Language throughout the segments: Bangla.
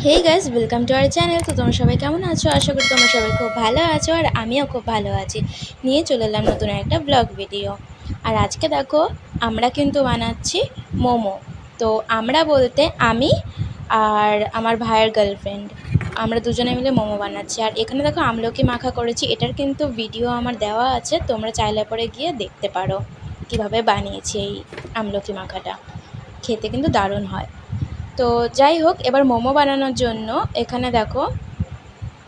Hey guys, welcome to our channel. তো তোমরা সবাই কেমন আছো? আশা করি তোমরা সবাই খুব ভালো আছো, আর আমিও খুব ভালো আছি। নিয়ে চলে এলাম নতুন একটা ব্লগ ভিডিও। আর আজকে দেখো, আমরা কিন্তু বানাচ্ছি মোমো। তো আমরা বলতে আমি আর আমার ভাইয়ের গার্লফ্রেন্ড, আমরা দুজনে মিলে মোমো বানাচ্ছি। আর এখানে দেখো আমলকি মাখা করেছি, এটার কিন্তু ভিডিও আমার দেওয়া আছে, তোমরা চাইলে পরে গিয়ে দেখতে পারো কিভাবে বানিয়েছি এই আমলকি মাখাটা। খেতে কিন্তু দারুণ হয়। তো যাই হোক, এবার মোমো বানানোর জন্য এখানে দেখো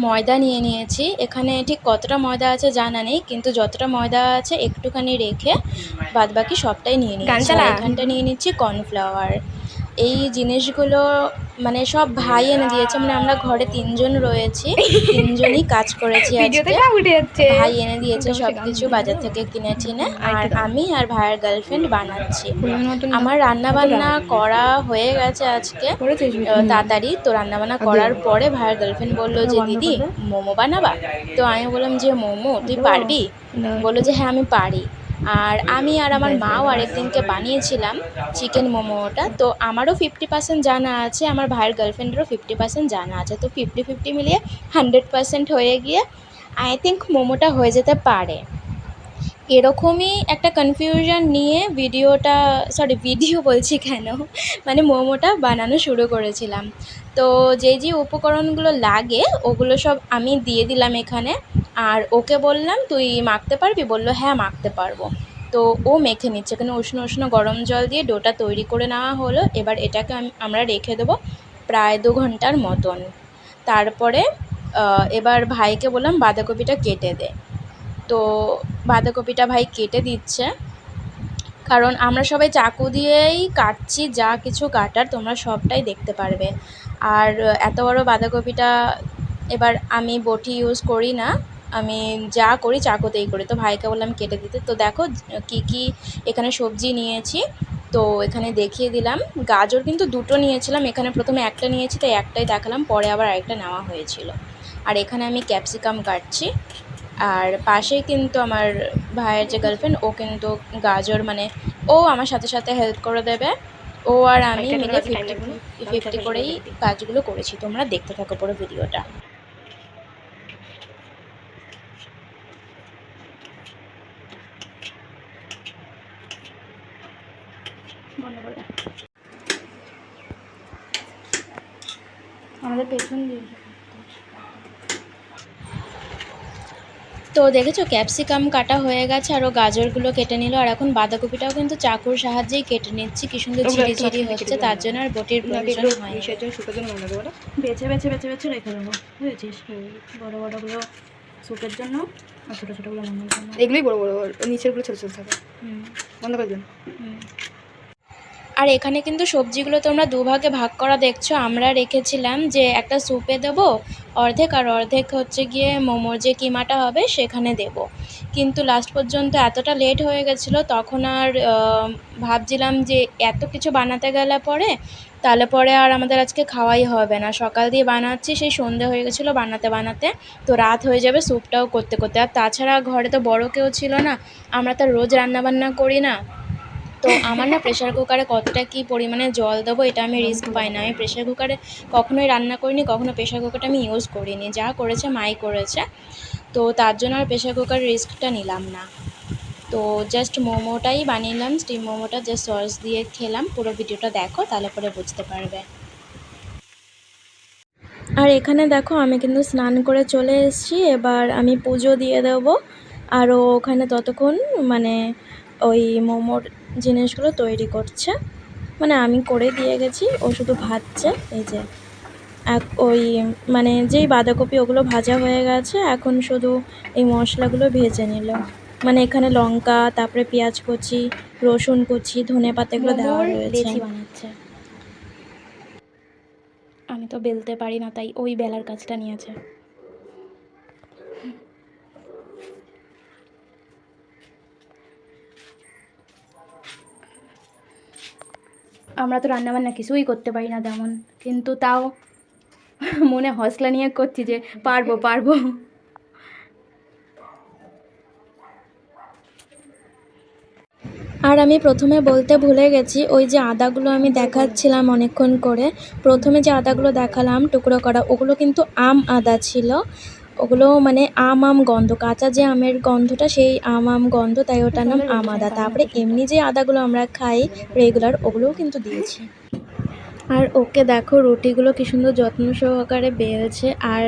ময়দা নিয়ে নিয়েছি। এখানে ঠিক কতটা ময়দা আছে জানা নেই, কিন্তু যতটা ময়দা আছে একটুখানি রেখে বাদবাকি সবটাই নিয়ে নিয়েছি। আর এখানটা নিয়ে নিচ্ছি কর্নফ্লাওয়ার। এই জিনিসগুলো মানে সব ভাই এনে দিয়েছে, মানে আমরা ঘরে তিনজন রয়েছি, তিনজনই কাজ করেছি আজকে। ভাই এনে দিয়েছে সব কিছু বাজার থেকে কিনে টিনে, আর আমি আর ভাইয়ের গার্লফ্রেন্ড বানাচ্ছি। আমার রান্না বান্না করা হয়ে গেছে আজকে তাড়াতাড়ি। তো রান্নাবান্না করার পরে ভাইয়ের গার্লফ্রেন্ড বললো যে দিদি মোমো বানাবা। তো আমি বললাম যে মোমো তুই পারবি? বললো যে হ্যাঁ আমি পারি। আর আমি আর আমার মাও আরেকদিনকে বানিয়েছিলাম চিকেন মোমোটা। তো আমারও 50% জানা আছে, আমার ভাইয়ের গার্লফ্রেন্ডেরও 50% জানা আছে। তো 50-50 মিলিয়ে 100% হয়ে গিয়ে আই থিঙ্ক মোমোটা হয়ে যেতে পারে। এরকমই একটা কনফিউশন নিয়ে ভিডিও বলছি কেন, মানে মোমোটা বানানো শুরু করেছিলাম। তো যে উপকরণগুলো লাগে ওগুলো সব আমি দিয়ে দিলাম এখানে। আর ওকে বললাম তুই মাখতে পারবি? বললো হ্যাঁ মাখতে পারবো। তো ও মেখে নিচ্ছে, এখানে উষ্ণ উষ্ণ গরম জল দিয়ে ডোটা তৈরি করে নেওয়া হলো। এবার এটাকে আমরা রেখে দেবো প্রায় 2 ঘন্টার মতন। তারপরে এবার ভাইকে বললাম বাঁধাকপিটা কেটে দে। তো বাঁধাকপিটা ভাই কেটে দিচ্ছে, কারণ আমরা সবাই চাকু দিয়েই কাটছি, যা কিছু কাটার তোমরা সবটাই দেখতে পারবে। আর এত বড় বাঁধাকপিটা এবার আমি বটি ইউজ করি না, আমি যা করি চাকুতেই করি। তো ভাইকে বললাম কেটে দিতে। তো দেখো কি কি এখানে সবজি নিয়েছি, তো এখানে দেখিয়ে দিলাম। গাজর কিন্তু দুটো নিয়েছিলাম, এখানে প্রথমে একটা নিয়েছি তাই একটাই দেখালাম, পরে আবার আরেকটা নেওয়া হয়েছিল। আর এখানে আমি ক্যাপসিকাম কাটছি। আর পাশেই কিন্তু আমার ভাইয়ের যে গার্লফ্রেন্ড, ও কিন্তু গাজর মানে ও আমার সাথে সাথে হেল্প করে দেবে। ও আর আমি মিলে 50-50 করেই কাজগুলো করেছি। তোমরা দেখতে থাকো পুরো ভিডিওটা। আমাদের পেছন দিয়ে তো দেখেছো ক্যাপসিকাম কাটা হয়ে গেছে, আরও গাজরগুলো কেটে নিল। আর এখন বাঁধাকপিটাও কিন্তু চাকুর সাহায্যেই কেটে নিচ্ছি, কি সুন্দর ঝিরি হচ্ছে, তার জন্য আর বটির প্রয়োজন হয়। বেছে বেছে বেছে বেছে রেখে দেবো, বুঝেছিস? বড়ো বড়োগুলো স্যুপের জন্য আর ছোটো ছোটোগুলো মোমোর জন্য। এগুলোই বড় বড়, নিচেরগুলো ছোটো ছোটো থাকে। বন্ধ করে দিন। আর এখানে কিন্তু সবজিগুলো তোমরা দুভাগে ভাগ করা দেখছো। আমরা রেখেছিলাম যে একটা স্যুপে দেবো অর্ধেক, আর অর্ধেক হচ্ছে গিয়ে মোমোর যে কিমাটা হবে সেখানে দেব। কিন্তু লাস্ট পর্যন্ত এতটা লেট হয়ে গেছিলো, তখন আর ভাবছিলাম যে এত কিছু বানাতে গেলে পরে তাহলে পরে আর আমাদের আজকে খাওয়াই হবে না। সকাল দিয়ে বানাচ্ছি, সেই সন্ধে হয়ে গেছিলো বানাতে বানাতে, তো রাত হয়ে যাবে স্যুপটাও করতে করতে। আর তাছাড়া ঘরে তো বড় কেউ ছিল না, আমরা তো রোজ রান্নাবান্না করি না। তো আমার না প্রেশার কুকারে কতটা কী পরিমাণে জল দেবো এটা আমি রিস্ক পাই না। আমি প্রেশার কুকারে কখনোই রান্না করিনি, কখনো প্রেশার কুকারটা আমি ইউজ করিনি, যা করেছে মাই করেছে। তো তার জন্য আর প্রেশার কুকারের রিস্কটা নিলাম না। তো জাস্ট মোমোটাই বানিলাম, স্টিম মোমোটা জাস্ট সস দিয়ে খেলাম। পুরো ভিডিওটা দেখো তাহলে পরে বুঝতে পারবে। আর এখানে দেখো আমি কিন্তু স্নান করে চলে এসেছি, এবার আমি পুজো দিয়ে দেবো। আরও ওখানে ততক্ষণ মানে ওই মোমোর জিনিসগুলো তৈরি করছে, মানে আমি করে দিয়ে গেছি, ও শুধু ভাজছে। এই যে ওই মানে যেই বাঁধাকপি ওগুলো ভাজা হয়ে গেছে, এখন শুধু এই মশলাগুলো ভেজে নিল। মানে এখানে লঙ্কা, তারপরে পেঁয়াজ কুচি, রসুন কুচি, ধনেপাতা এগুলো দেওয়া রয়েছে। বানাচ্ছে, আমি তো বেলতে পারি না তাই ওই বেলার কাজটা নিয়েছে। আমরা তো রান্নাবান্না কিছুই করতে পারি না তেমন, কিন্তু তাও মনে হসলা নিয়ে করছি যে পারবো পারবো। আর আমি প্রথমে বলতে ভুলে গেছি, ওই যে আদাগুলো আমি দেখাচ্ছিলাম অনেকক্ষণ করে, প্রথমে যে আদাগুলো দেখালাম টুকরো করা, ওগুলো কিন্তু আম আদা ছিল। ওগুলো মানে আম গন্ধ, কাঁচা যে আমের গন্ধটা সেই আম গন্ধ, তাই ওটার নাম আম আদা। তারপরে এমনি যে আদাগুলো আমরা খাই রেগুলার, ওগুলোও কিন্তু দিয়েছি। আর ওকে দেখো রুটিগুলো কি সুন্দর যত্ন সহকারে বেলছে, আর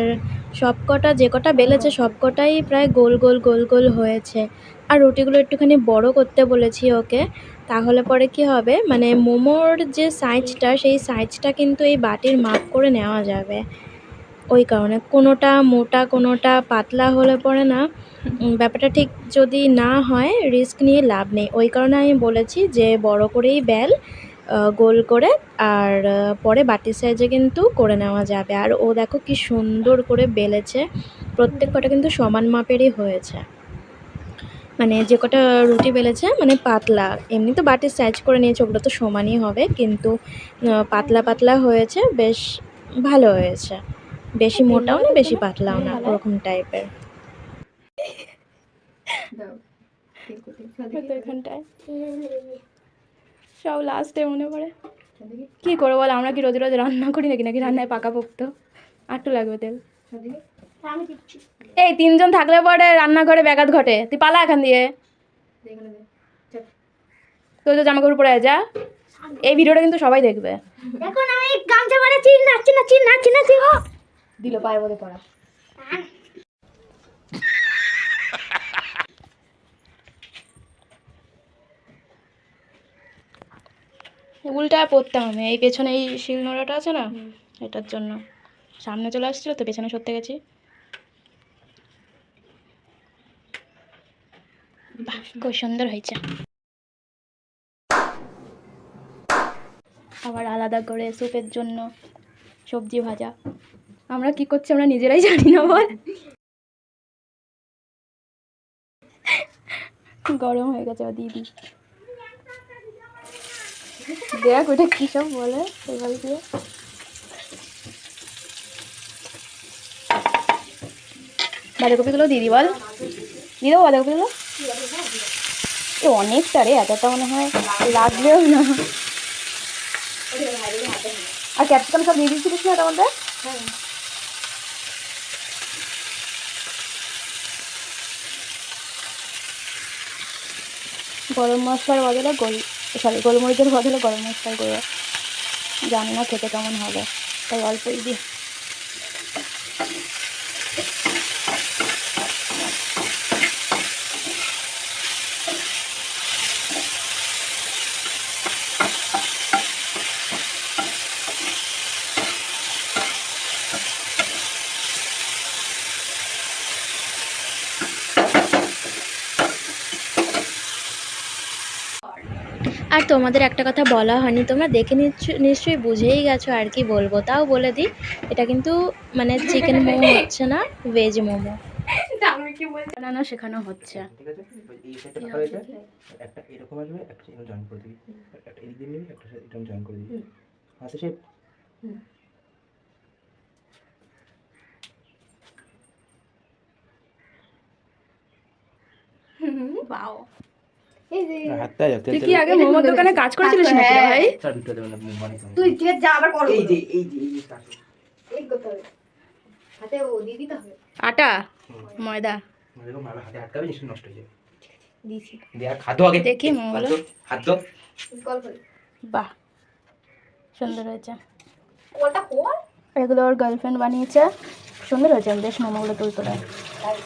সবকটা যে কটা বেলেছে সবকটাই প্রায় গোল গোল গোল গোল হয়েছে। আর রুটিগুলো একটুখানি বড় করতে বলেছি ওকে, তাহলে পরে কি হবে, মানে মোমোর যে সাইজটা সেই সাইজটা কিন্তু এই বাটির মাপ করে নেওয়া যাবে। ওই কারণে কোনোটা মোটা কোনোটা পাতলা হলে পরে না ব্যাপারটা ঠিক যদি না হয় রিস্ক নিয়ে লাভ নেই। ওই কারণে আমি বলেছি যে বড় করেই বেল, গোল করে, আর পরে বাটির সাইজে কিন্তু করে নেওয়া যাবে। আর ও দেখো কি সুন্দর করে বেলেছে, প্রত্যেক কটা কিন্তু সমান মাপেরই হয়েছে। মানে যে কটা রুটি বেলেছে মানে পাতলা, এমনি তো বাটির সাইজ করে নিয়েছে, ওগুলো তো সমানই হবে, কিন্তু পাতলা পাতলা হয়েছে, বেশ ভালো হয়েছে। বেশি মোটাও না বেশি পাতলাও না, ওরকম টাইপের। এখানটায় সব লাস্টে মনে পড়ে কি করবো বল, আমরা কি রোজ রোজ রান্না করি নাকি, নাকি রান্নায় পাকা পোক্ত, আটটু লাগবে তেল। এই তিনজন থাকলে পরে রান্নাঘরে ব্যাঘাত ঘটে, তুই পালা এখান দিয়ে, তুই তো জামা কাপড় পরে আয় যা। এই ভিডিওটা কিন্তু সবাই দেখবে। এখন আমি গামছা মারাচ্ছি, নাচছি দিল পায়ের মধ্যে পড়া। উল্টায় পড়তাম আমি, এই পেছনে এই শিল নোড়াটা আছে না, এটার জন্য সামনে চলে আসছিল তো পেছনে সরতে গেছি। বাহ, খুব সুন্দর হয়েছে। আবার আলাদা করে স্যুপের জন্য সবজি ভাজা, আমরা কি করছি আমরা নিজেরাই জানি না বল। গরম হয়ে গেছে দিদি, দেখ ওটা কী সব বলে এভাবে দিয়ে। বাঁধাকপিগুলো দিদি বল, দিয়ে দেবো বাঁধাকপিগুলো। এ অনেকটা রে, এতটা মনে হয় লাগবেও না। আর ক্যাপসিকাম সব দিয়ে দিচ্ছিলিস না এটার মধ্যে? গরম মশলার বদলে গোলমরিচের বদলে গরম মশলার গুঁড়ো, জানি না খেতে কেমন হবে, তাই অল্পই দিই। আর তোমাদের একটা কথা বলা হয়নি, তোমরা দেখে নিশ্চয়ই বুঝেই গেছো, আর কি বলবো, তাও বলে দিই। এটা কিন্তু মানে চিকেন মোমো হচ্ছে না, ভেজ মোমো বানানো শেখানো হচ্ছে। ঠিক আছে, এই সাইডটা ফাঁকা হয়েছে, একটা এরকম আসবে, একটা এরকম জয়েন করে দিবি, একটা এদিক দিয়ে নিবি, একটা এরকম জয়েন করে দিবি, হাতে শেপ। বাও, হাতটা যাচ্ছে। তুই কি আগে মোমোর দোকানে কাজ করেছিলিস নাকি রে ভাই? স্যার ভিডিও দেবেন না মানে তুই যে যা আবার করো, এই যে কাছে এই করতে হবে, হাতে ও দিয়ে দিতে হবে। আটা ময়দা এরকম ভালো হাতে আটকাবে, জিনিস নষ্ট হয়ে যাবে। দিছি দেখ হাত ধো আগে, দেখি মোমোগুলো। হাত ধো। কল করে বাহ, সুন্দর হয়েছে। কলটা কর, এগুলো ওর গার্লফ্রেন্ড বানিয়েছে, সুন্দর হয়েছে বেশ মোমোগুলো তুলতুলে।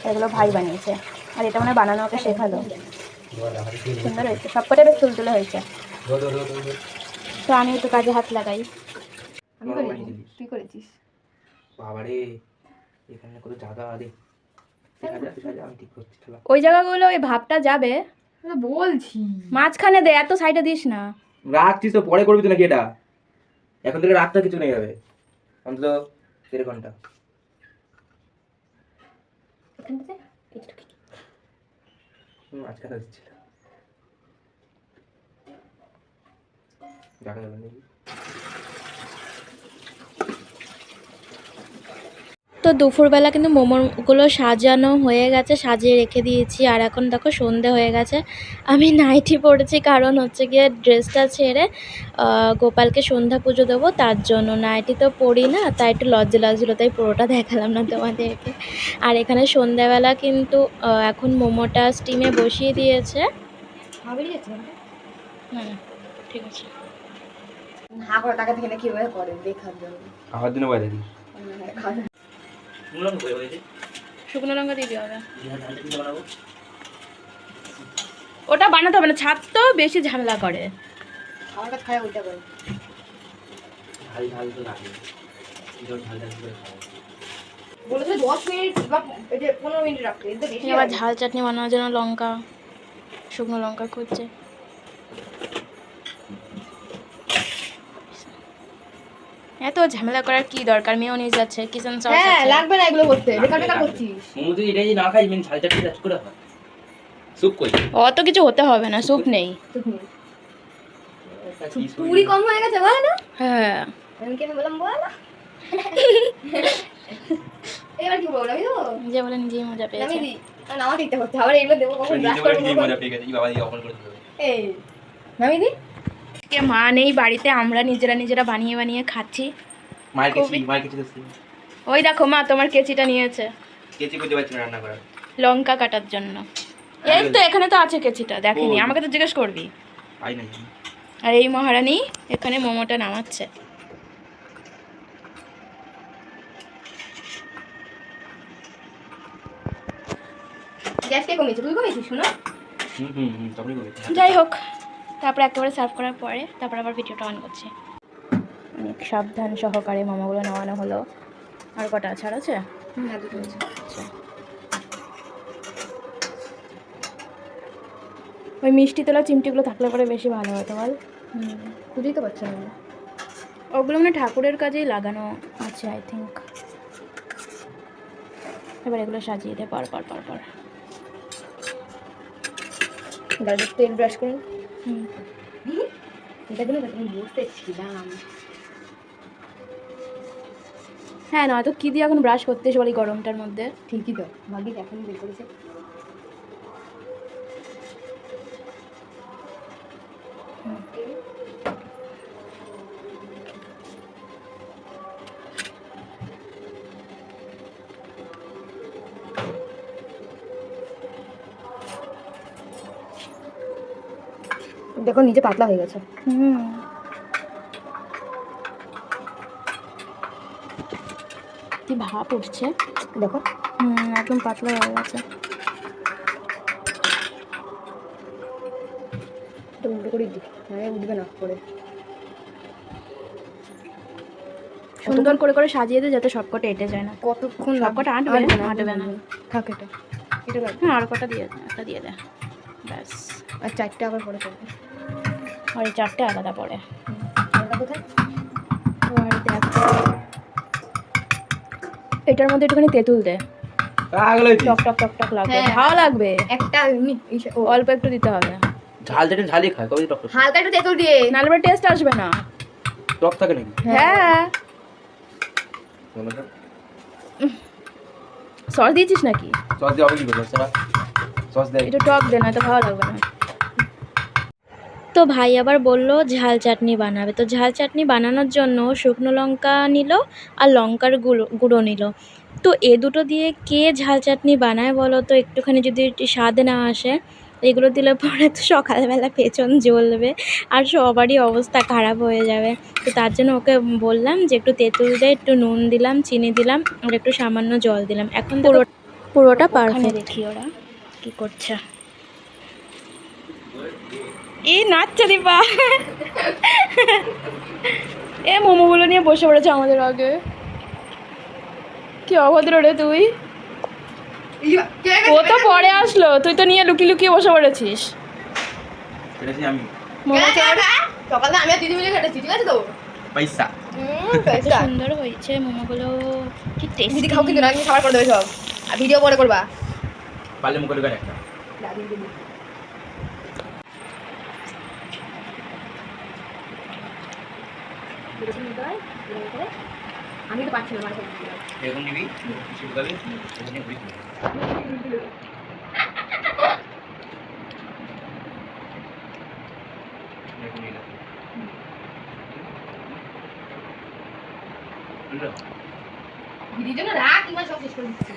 এগুলো ভাই বানিয়েছে, আর এটা মানে বানানো ওকে শেখালো, সুন্দর হয়েছে, সবকটা বেশ তুলতুলে হয়েছে। ধো ধো ধো ধো। তো আমি একটু কাজে হাত লাগাই। আমি করেছি, তুই করেছিস। বাবারে, এখানে কত জায়গা আছে, আমি ঠিক করছি। চলো ওই জায়গাগুলো ওই ভাবটা যাবে, বলছি মাঝখানে দে, এত সাইডে দিস না। রাখছিস তো, পরে করবি তো নাকি এটা? এখন থেকে রাতটা কিছু নেই যাবে, অন্তত 1.5 ঘন্টা। আজকে দিচ্ছিল দেখা যাবে নাকি? তো দুপুরবেলা কিন্তু মোমোগুলো সাজানো হয়ে গেছে, সাজিয়ে রেখে দিয়েছি। আর এখন দেখো সন্ধে হয়ে গেছে, আমি নাইটি পরেছি কারণ হচ্ছে গিয়ে ড্রেসটা ছেড়ে গোপালকে সন্ধ্যা পুজো দেবো, তার জন্য। নাইটি তো পরি না, তাই একটু লজ্জা লাগছিলো, তাই পুরোটা দেখালাম না তোমাদেরকে। আর এখানে সন্ধ্যাবেলা কিন্তু এখন মোমোটা স্টিমে বসিয়ে দিয়েছে। হাওয়া বেরিয়ে যাচ্ছে না? হুম, ঠিক আছে। হা করে টাকা থেকে না কিভাবে করে দেখার জন্য। খাওয়ার জন্য বাইরে দিস শুকনো লঙ্কা দিয়ে দিও ওটা বানাতে হবে না, ছাদ তো বেশি ঝামেলা করে। আমার কাছে খায় ওইটা করে। ঝাল ঝাল তো লাগে, ঝাল ঝাল করে খাওয়া। বলেছে 10 মিনিট বা এই যে 15 মিনিট রাখতে, এতে বেশি এবার ঝাল চাটনি বানানোর জন্য লঙ্কা, শুকনো লঙ্কা খুঁজছে। এত ঝামেলা করার কি দরকার? মেয়োনিজ আছে, কিচেন সস হ্যাঁ আছে। লাগবে না এগুলো করতে, বেকার বেকার করছিস। মোমো তুই এটাই না খাই, ঝাল চাটনি টাচ করে হয়। স্যুপ কই? অত কিছু হতে হবে না, স্যুপ নেই। পুরি কম হয়ে গেছে বল না? হ্যাঁ, আমি কি বললাম বল না? এবার কি বলবো আমি তো? নিজে বলে নিজেই মজা আমি পেয়েছে। দি না আমাকে দিতে হচ্ছে, আবার এগুলো দেবো কখন ব্রাশ করব কখন? মজা পেয়ে গেছে, এই বাবা দিয়ে অপমান করে দিল। এই আমি দি কে মা নেই বাড়িতে, আমরা নিজেরা বানিয়ে বানিয়ে খাচ্ছি। মায়ের কিছু দিচ্ছি। ওই দেখো মা তোমার কেচিটা নিয়েছে কেচি করতে পারছি না রান্না করার। লঙ্কা কাটার জন্য। এই তো এখানে তো আছে কেচিটা, দেখিনি, আমাকে তো জিজ্ঞেস করবি। পাই নাই। আর এই মহারানী এখানে মোমোটা নামাচ্ছে। গ্যাস কে কমিয়েছে? তুই কমিয়েছিস শোনো? তারপরে করেছি। যাই হোক, তারপরে একেবারে সার্ভ করার পরে তারপর আবার ভিডিওটা অন করছি। অনেক সাবধান সহকারে মোমোগুলো নামানো হলো। আর কটা আছে? আর আছে? না দুটো আছে। আচ্ছা, ওই মিষ্টি তোলা চিমটিগুলো থাকলে পরে বেশি ভালো হতো বল। খুঁজেই তো পাচ্ছি না। ওগুলো মানে ঠাকুরের কাজেই লাগানো আছে আই থিঙ্ক। এবার এগুলো সাজিয়ে দে পর পর পর পর। গাড়ি তেল ব্রাশ করুন। হুম, এটা দিলে আমি বুঝতেছিলাম। হ্যাঁ, নয়তো কী দিয়ে এখন ব্রাশ করতে এসে বলি গরমটার মধ্যে। ঠিকই তো, ভাগ্যিস এখন বের করেছে। দেখো নিচে পাতলা হয়ে গেছে। কি ভাপ উঠছে দেখো একদম পাতলা হয়ে গেছে। এটা উল্টো করে দিই, উঠবে না করে। সুন্দর করে করে সাজিয়ে দে যাতে সবকটা এঁটে যায় না। কতক্ষণ সবকটা আটবে না। থাক এটা এটা লাগবে। হ্যাঁ, আর কটা দিয়ে দে, একটা দিয়ে দে ব্যাস। আর চারটে আবার পরে করবে। আর এই চারটে আলাদা পড়ে। এটা কোথায়? আর দেখ, এটার মধ্যে একটুখানি তেঁতুল দে, টক টক টক টক লাগবে, হ্যাঁ। ভালো লাগবে। একটা অল্প একটু দিতে হবে, ঝাল যেটা ঝালই খায়, কবে টক হালকা একটু তেঁতুল দিয়ে। নাহলে টেস্ট আসবে না। টক থাকে নাকি? হ্যাঁ, সস দিয়েছিস নাকি? সস দিয়ে হবে কি করবে স্যার? সস দেয়। একটু টক দে, না তো ভালো লাগবে না। তো ভাই আবার বললো ঝাল চাটনি বানাবে। তো ঝাল চাটনি বানানোর জন্য শুকনো লঙ্কা নিল আর লঙ্কার গুঁড়ো নিল। তো এ দুটো দিয়ে কে ঝাল চাটনি বানায় বলো তো? একটুখানি যদি স্বাদ না আসে, এগুলো দিলে পরে তো সকালবেলা পেছন জ্বলবে আর সবারই অবস্থা খারাপ হয়ে যাবে। তো তার জন্য ওকে বললাম যে একটু তেঁতুল দে, একটু নুন দিলাম, চিনি দিলাম আর একটু সামান্য জল দিলাম। এখন পুরোটা পারফেক্ট। দেখি ওরা কি করছে। এই নাচছে দীপা, এ মোমোগুলো নিয়ে বসে পড়েছে আমাদের আগে। কি অভদ্র রে তুই! ও তো পরে আসলো, তুই তো নিয়ে লুকিয়ে লুকিয়ে বসে পড়েছিস। এটাছি আমি সকালে আমি আর দিদি মিলে খেটেছি, ঠিক আছে তো? পয়সা। কত সুন্দর হয়েছে মোমোগুলো, কি টেস্টি। দিদি খাও কিন্তু না, তুমি খাবার করে দেবে সব, আর ভিডিও পরে করবা। পারলে মুখে ঢোকান একটা। আমি তো পাচ্ছিলাম আর এরকম নিবি শুকাবে এখানে ঘুরি এরকম নিলাম বুঝলো দিদির জন্য রাখ ইমা সব শেষ করে দিচ্ছি।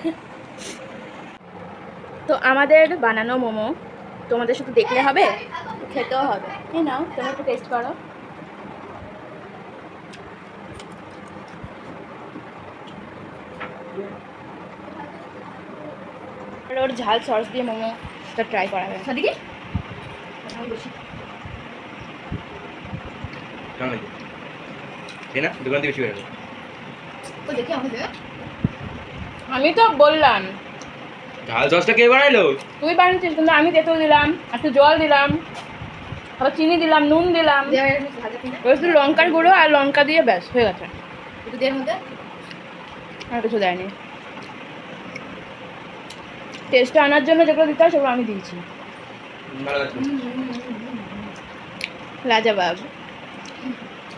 তো আমাদের বানানো মোমো তোমাদের শুধু দেখলে হবে, খেতেও হবে। এই নাও, তোমরা একটু টেস্ট করো। আর ওর ঝাল সস দিয়ে মোমোটা ট্রাই করা হবে। সাদিকে আমি বসি কেমন লাগে তাই না দোকান থেকে বেশি বেরোবে তো দেখি আমাকে আমি তো বললাম ঝাল সসটা কে বানাইলো তুই বানিয়েছিস, কিন্তু আমি তেঁতুল দিলাম, একটু জল দিলাম, আবার চিনি দিলাম, নুন দিলাম, দেওয়া গেছে ভাজা কিনা এবার শুধু লঙ্কার গুঁড়ো আর লঙ্কা দিয়ে ব্যাস হয়ে গেছে, একটু দেওয়ার মধ্যে আর কিছু দেয়নি। টেস্টটা আনার জন্য যেগুলো দিতে হয় সেগুলো আমি দিয়েছি। ভালো লাগছে লাজবাব।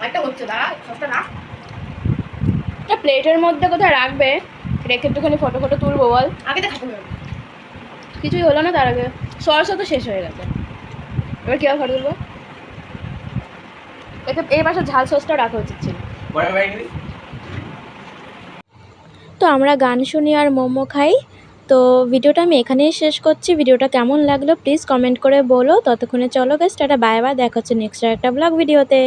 একটা হচ্ছে দাঁড়া সসটা রাখ এটা প্লেটের মধ্যে কোথায় রাখবে, রেখে একটুখানি ফটো ফটো তুলবো বল। আগে দেখাতে হবে কিছুই হলো না তার আগে, সসও তো শেষ হয়ে গেছে, এবার কীভাবে ফটো তুলবো? একে এই পাশে ঝাল সসটা রাখা উচিত ছিল। বড় ভাই নিবি তো আমরা গান শুনি আর মোমো খাই। তো ভিডিওটা আমি এখানেই শেষ করছি। ভিডিওটা কেমন লাগলো প্লিজ কমেন্ট করে বলো। ততক্ষণে চলো গাইস, টাটা বাই বাই, দেখা হচ্ছে নেক্সট একটা ব্লগ ভিডিওতে।